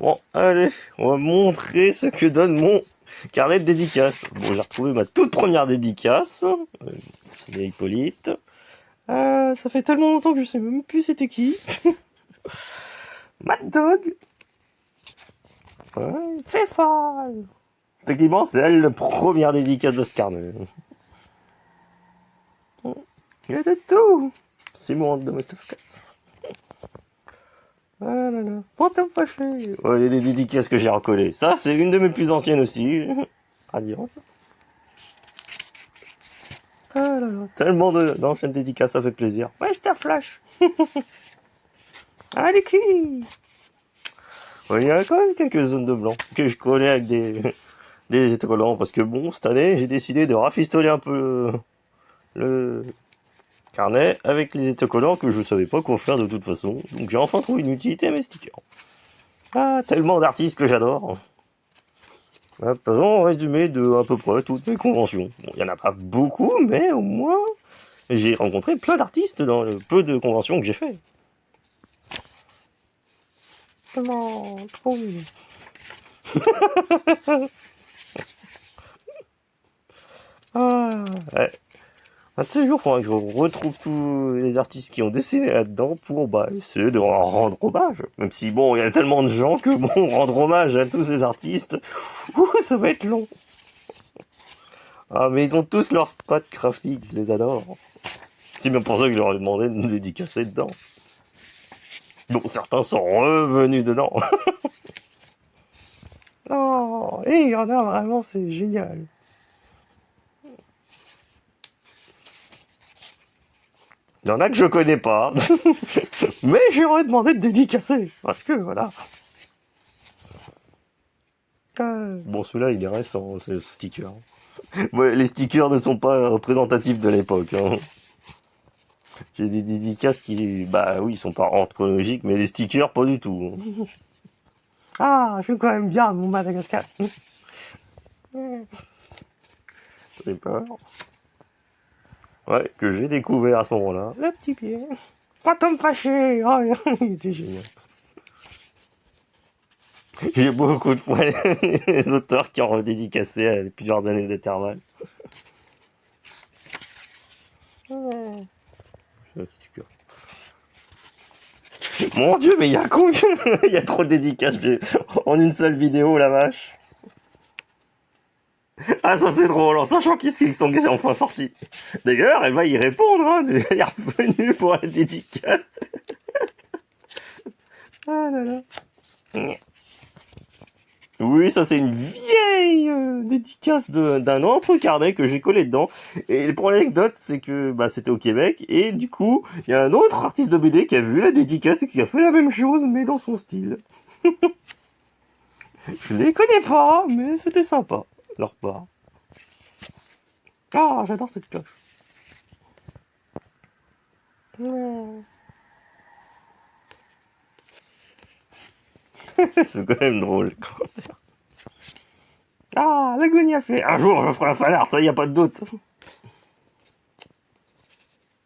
Bon, allez, on va montrer ce que donne mon carnet de dédicaces. Bon, j'ai retrouvé ma toute première dédicace. C'est Hippolyte. Ça fait tellement longtemps que je sais même plus c'était qui. Mad Dog. Ouais, fait fall. Effectivement, c'est elle la première dédicace de ce carnet. Il y a de tout. Simon de Most of Cats. Ah là là. Fantôme fâché. Ouais, il y a des dédicaces que j'ai recollées. Ça, c'est une de mes plus anciennes aussi. À dire. Ah là là. Tellement d'anciennes dédicaces, ça fait plaisir. Master Flash. Allez qui. Ouais, il y a quand même quelques zones de blanc que je collais avec des autocollants parce que bon, cette année, j'ai décidé de rafistoler un peu le carnet avec les autocollants que je savais pas quoi faire de toute façon. Donc j'ai enfin trouvé une utilité à mes stickers. Ah, tellement d'artistes que j'adore. En résumé de à peu près toutes mes conventions. Bon, il y en a pas beaucoup, mais au moins j'ai rencontré plein d'artistes dans le peu de conventions que j'ai fait. Tellement trop mignon. Ah, ouais. Un de ces jours, faudra que je retrouve tous les artistes qui ont dessiné là-dedans pour essayer de leur rendre hommage. Même si bon, il y a tellement de gens que bon, rendre hommage à tous ces artistes, ça va être long. Ah, mais ils ont tous leur spot graphique, je les adore. C'est bien pour ça que je leur ai demandé de me dédicacer dedans. Bon, certains sont revenus dedans. Oh, et il y en a vraiment, c'est génial. Il y en a que je connais pas, mais j'aurais demandé de dédicacer, parce que voilà. Bon, celui-là, il est récent, c'est le sticker. Ouais, les stickers ne sont pas représentatifs de l'époque. Hein. J'ai des dédicaces qui, bah oui, ils sont pas ordre chronologique, mais les stickers, pas du tout. Ah, je suis quand même bien mon Madagascar. J'ai peur. Ouais, que j'ai découvert à ce moment-là. Le petit pied. Fantôme fâché. Oh, il était génial. J'ai beaucoup de fois les auteurs qui ont redédicacé à plusieurs années d'intervalle. Ouais. Mon dieu, mais il y a combien. Il y a trop de dédicaces en une seule vidéo, la vache. Ah, ça c'est drôle, en sachant qu'ils sont enfin sortis. D'ailleurs, elle va y répondre, hein. Elle est revenue pour la dédicace. Ah là là. Oui, ça c'est une vieille dédicace d'un autre carnet que j'ai collé dedans. Et pour l'anecdote, c'est que c'était au Québec et du coup, il y a un autre artiste de BD qui a vu la dédicace et qui a fait la même chose mais dans son style. Je les connais pas, mais c'était sympa leur part. Ah, j'adore cette cloche. C'est quand même drôle. Ah, l'agonie a fait. Un jour, je ferai un fanart, ça y a pas de doute.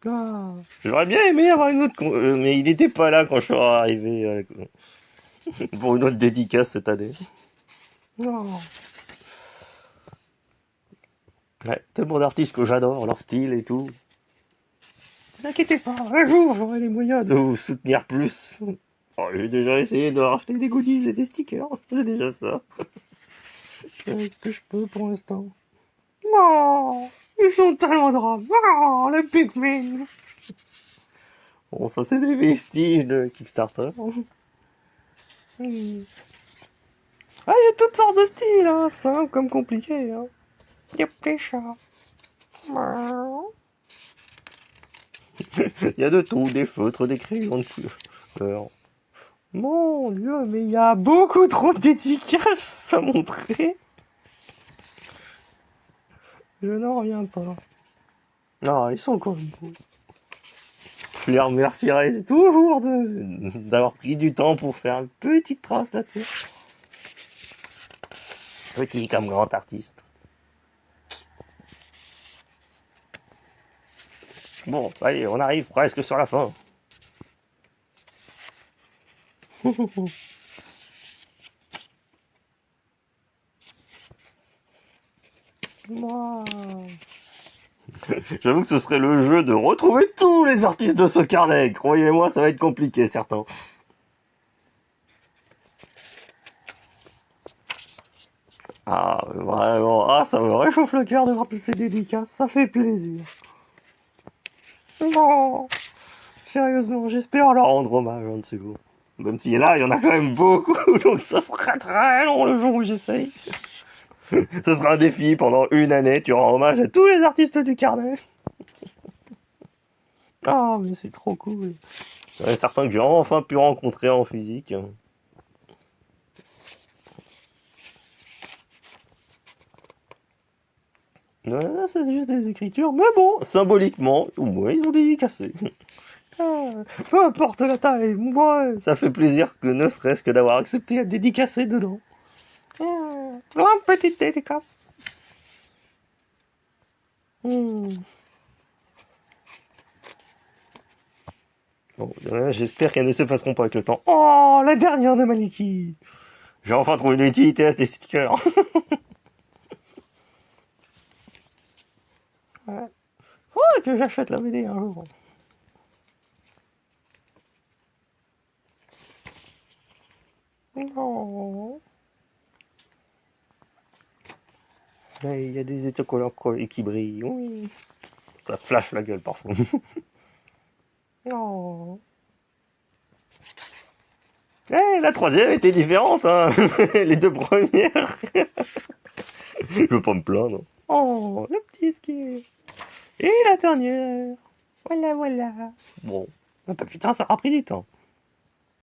Ah, j'aurais bien aimé avoir une autre, mais il n'était pas là quand je suis arrivé pour une autre dédicace cette année. Oh. Ouais, tellement d'artistes que j'adore, leur style et tout. N'inquiétez pas, un jour j'aurai les moyens de vous soutenir plus. Oh, j'ai déjà essayé de racheter des goodies et des stickers, c'est déjà ça. C'est ce que je peux pour l'instant. Non, ils sont tellement drôles. Oh, le Pikmin. Bon, ça c'est des vestiges de Kickstarter. Hmm. Ah, il y a toutes sortes de styles, hein, simple comme compliqué. Hein. Il y a des chats. Il y a de tout, des feutres, des crayons de couleur. Mon dieu, mais il y a beaucoup trop de dédicaces à montrer. Je n'en reviens pas. Non, ils sont quand même beaux. Je les remercierai toujours d'avoir pris du temps pour faire une petite trace là-dessus. Petit comme grand artiste. Bon, ça y est, on arrive presque sur la fin. Moi. J'avoue que ce serait le jeu de retrouver tous les artistes de ce carnet. Croyez-moi, ça va être compliqué, certains. Ah, vraiment. Ah, ça me réchauffe le cœur de voir toutes ces dédicaces. Ça fait plaisir. Non. Sérieusement, j'espère leur rendre hommage un de ces jours. Même si là, il y en a quand même beaucoup, donc ça sera très long le jour où j'essaye. Ce sera un défi pendant une année, tu rends hommage à tous les artistes du carnet. Ah, mais c'est trop cool. Il y en a certains que j'ai enfin pu rencontrer en physique. Ouais, c'est juste des écritures, mais bon, symboliquement, au moins ils ont dédicacé. Ah, peu importe la taille, moi, ça fait plaisir que ne serait-ce que d'avoir accepté à dédicacer dedans. Ah, tu vois, une petite dédicace. Hmm. Bon, j'espère qu'elles ne s'effaceront pas avec le temps. Oh, la dernière de Maliki. J'ai enfin trouvé une utilité à ces stickers. Ouais. Faudrait que j'achète la BD un jour. Non. Ouais, il y a des autocollants qui brillent. Oui. Ça flash la gueule parfois. Non. Eh, la troisième était différente, hein. Les deux premières. Je veux pas me plaindre. Oh, le petit ski. Et la dernière. Voilà, voilà. Bon. Ah bah putain, ça a pris du temps.